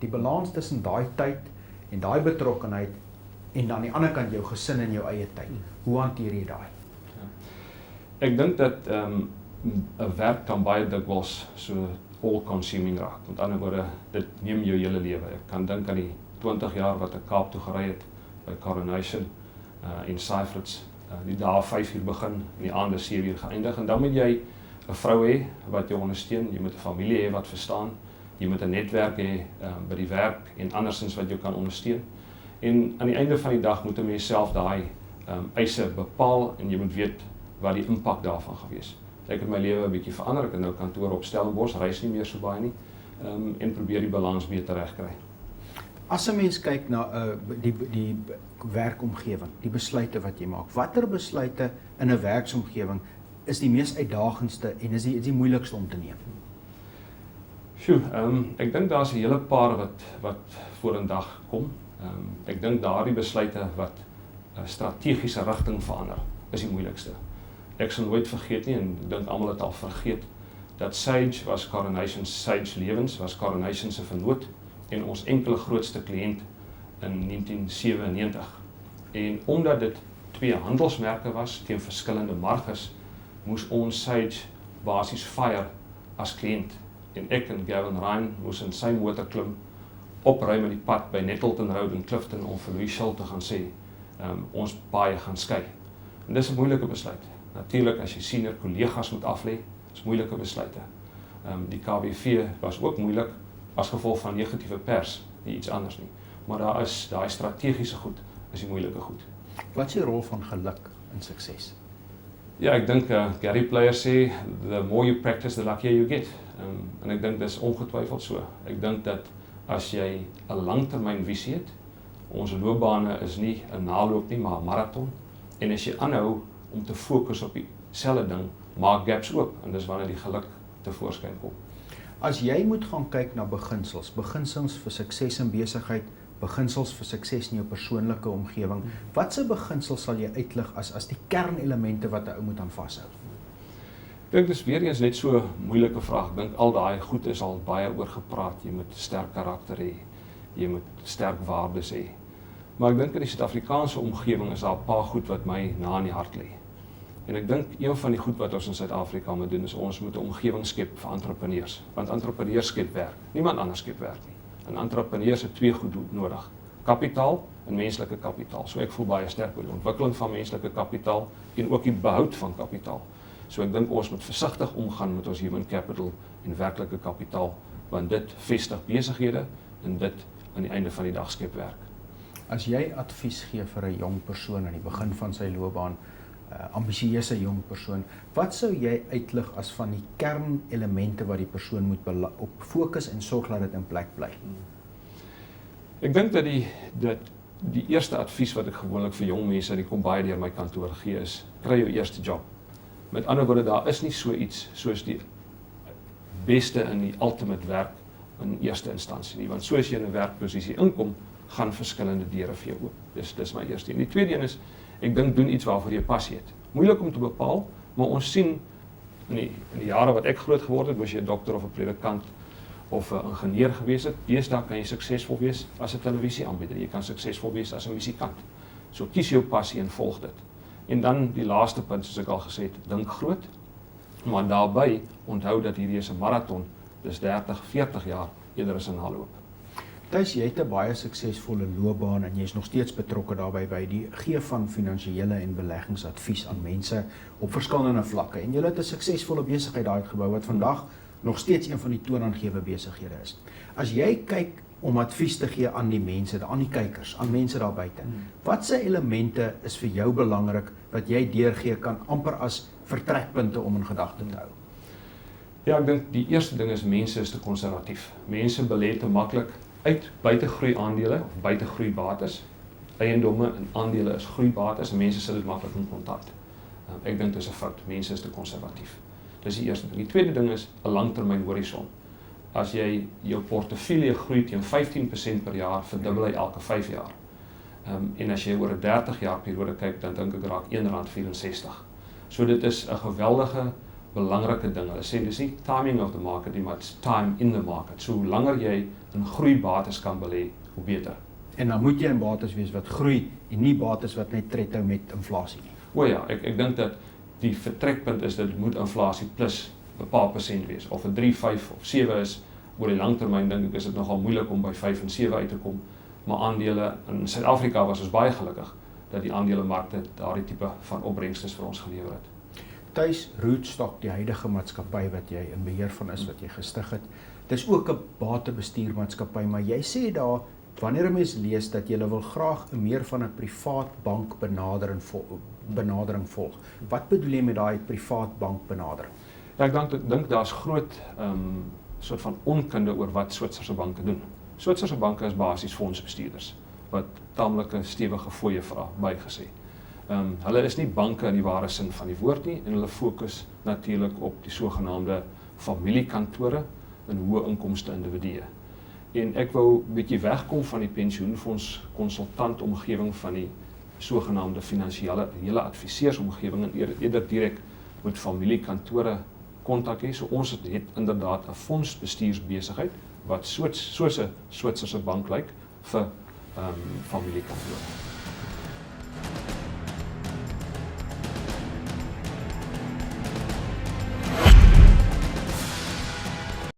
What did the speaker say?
Die balans tussen daai tyd en daai betrokkenheid en aan die ander kant jou gesin en jou eie tyd. Hoe hanteer jy daai? Ek dink dat 'n werk kan baie dikwels so all-consuming raak. Met ander woorde, dit neem jou hele lewe. Ek kan dink aan die 20 jaar wat ek Kaap toe gery het by Coronation in Cyprus. Die dae 5 uur begin en die aande 7 uur geëindig en dan moet jy 'n vrou hê wat jou ondersteun, jy moet 'n familie hê wat verstaan, jy moet 'n netwerk hê by die werk en andersins wat jou kan ondersteun. En aan die einde van die dag moet 'n mens self daai eise bepaal en jy moet weet wat die impak daarvan gewees. Ek het my lewe 'n bietjie verander, ek het nou kantoor op Stellenbosch, reis nie meer so baie nie en probeer die balans beter regkry. As 'n mens kyk na die werkomgewing, die besluite wat jy maak, watter besluite in 'n werksomgewing is die mees uitdagendste en is die moeilikste om te neem? Ek dink daar's 'n hele paar wat vorendag kom. Ek dink daardie besluite wat 'n strategiese rigting verander, is die moeilikste. Ek sal nooit vergeet nie en ek dink almal het al vergeet dat Sage was Sage Lewens was Coronation se vennoot en ons enkele grootste kliënt in 1997. En omdat dit 2 handelsmerke was teen verskillende marges, moes ons Sage basies fire as kliënt. En ek en Gavin Ryan moes in sy motor klim, opruim in die pad by Nettleton Road in Clifton om vir Louis Schill te gaan sê, ons baie gaan skei. En dis 'n moeilike besluit. Natuurlik as jy senior kollegas moet aflê, is moeilike besluite. Die KBV was ook moeilik as gevolg van negatiewe pers, nie iets anders nie. Maar daar is daai strategiese goed, is die moeilike goed. Wat is die rol van geluk in sukses? Ja, ek dink Gary Player sê, the more you practice, the luckier you get. En ek dink dis ongetwyfeld so. Ek dink dat as jy 'n langtermynvisie het, ons loopbane is nie 'n naloop nie, maar 'n maraton. En as jy aanhou om te fokus op dieselfde ding, maak gaps oop en dis wanneer die geluk tevoorskyn kom. As jy moet gaan kyk na beginsels vir sukses in besigheid, beginsels vir sukses in jou persoonlike omgewing, watse beginsels sal jy uitlig as die kernelemente wat 'n ou moet aan vashou? Ek dink dis weer eens net so 'n moeilike vraag. Ek dink al daai goed is al baie oor gepraat. Jy moet sterk karakter hê, jy moet sterk waardes hê. Maar ek dink in die Suid-Afrikaanse omgewing is daar 'n paar goed wat my na in die hart lê. En ek dink een van die goed wat ons in Suid-Afrika moet doen is ons moet 'n omgewing skep vir entrepreneurs. Want entrepreneurs skep werk. Niemand anders skep werk nie. En entrepreneurs het 2 goed nodig: kapitaal en menslike kapitaal. So ek voel baie sterk oor die ontwikkeling van menslike kapitaal en ook die behoud van kapitaal. So ek dink ons moet versigtig omgaan met ons human capital en werklike kapitaal, want dit vestig besighede en dit aan die einde van die dag skep werk. As jy advies gee vir 'n jong persoon aan die begin van sy loopbaan, ambisieuse jong persoon, wat sou jy uitlig as van die kernelemente wat die persoon moet op fokus en sorg dat dit in plek bly? Ek dink dat die eerste advies wat ek gewoonlik vir jong mense, die kom baie deur my kantoor gee, is kry jou eerste job. Met ander woorde, daar is nie so iets soos die beste in die ultimate werk in eerste instansie nie, want soos jy in 'n werkposisie inkom, gaan verskillende deure vir jou oop. Dis my eerste. En die tweede een is, ek dink doen iets waarvoor jy passie het. Moeilik om te bepaal, maar ons sien in die jare wat ek groot geword het, was jy 'n dokter of 'n predikant of 'n ingenieur gewees het, deesdae kan jy suksesvol wees as 'n televisieaanbieder, jy kan suksesvol wees as 'n musikant. So kies jou passie en volg dit. En dan die laaste punt, soos ek al gesê het, dink groot, maar daarbey onthou dat hierdie is 'n maraton, dis 30, 40 jaar eerder as 'n hardloop. Thys, jy het 'n baie suksesvolle loopbaan en jy is nog steeds betrokke daarbey by die gee van finansiële en beleggingsadvies aan mense op verskillende vlakke. En jy het 'n suksesvolle besigheid daar uitgebou wat vandag nog steeds een van die toonaangewende besighede is. As jy kyk om advies te gee aan die mense, aan die kykers, aan mense daar buite, watse elemente is vir jou belangrik wat jy deurgee kan amper as vertrekpunte om in gedagte te hou? Ja, ek dink die eerste ding is mense is te konservatief. Mense belê te maklik uit buitegroei aandele of buitegroei bates. Eiendomme en aandele is groeibates en mense sit dit maklik in kontant. Ek dink dit is 'n fout. Mense is te konservatief. Dis die eerste ding. Die tweede ding is 'n langtermyn horison. As jy jou portefeulje groei teen 15% per jaar, verdubbel hy elke 5 jaar. En as jy oor 'n 30 jaar periode kyk, dan dink ek raak R1,64. So dit is 'n geweldige belangrike ding. Hulle sê dis nie timing of the market nie, maar it's time in the market. So hoe langer jy in groeibates kan belê, hoe beter. En dan moet jy in bates wees wat groei en nie bates wat net tred hou met inflasie nie. O ja, ek dink dat die vertrekpunt is dat dit moet inflasie plus 'n paar persent wees. Of dit 3, 5 of 7 is, oor die langtermyn dink ek is dit nogal moeilik om by 5 en 7 uit te kom. Maar aandele in Suid-Afrika was ons baie gelukkig dat die aandelemarkte daardie tipe van opbrengstes vir ons gelewer het. Tuis Rootstock, die huidige maatskappy wat jy in beheer van is, wat jy gestig het, dis ook 'n batebestuurmaatskappy, maar jy sê daar, wanneer 'n mens lees dat jy wil graag meer van 'n privaat bank benadering volg. Wat bedoel jy met daai privaat bank benadering? Ja, ek dink daar's groot soort van onkunde oor wat Switserse banke doen. Switserse banke is basies fondsbestuurders wat taamlike stewige fooie vra, bygesê. Hulle is nie banke in die ware sin van die woord nie en hulle fokus natuurlik op die sogenaamde familiekantore en hoë inkomste individue. En ek wou 'n bietjie wegkom van die pensioenfonds konsultantomgewing van die sogenaamde finansiële adviseursomgewing en eerder direk met familiekantore kontak hê. So ons het inderdaad 'n fondsbestuursbesigheid wat soos 'n Switserse bank lyk vir familiekantore.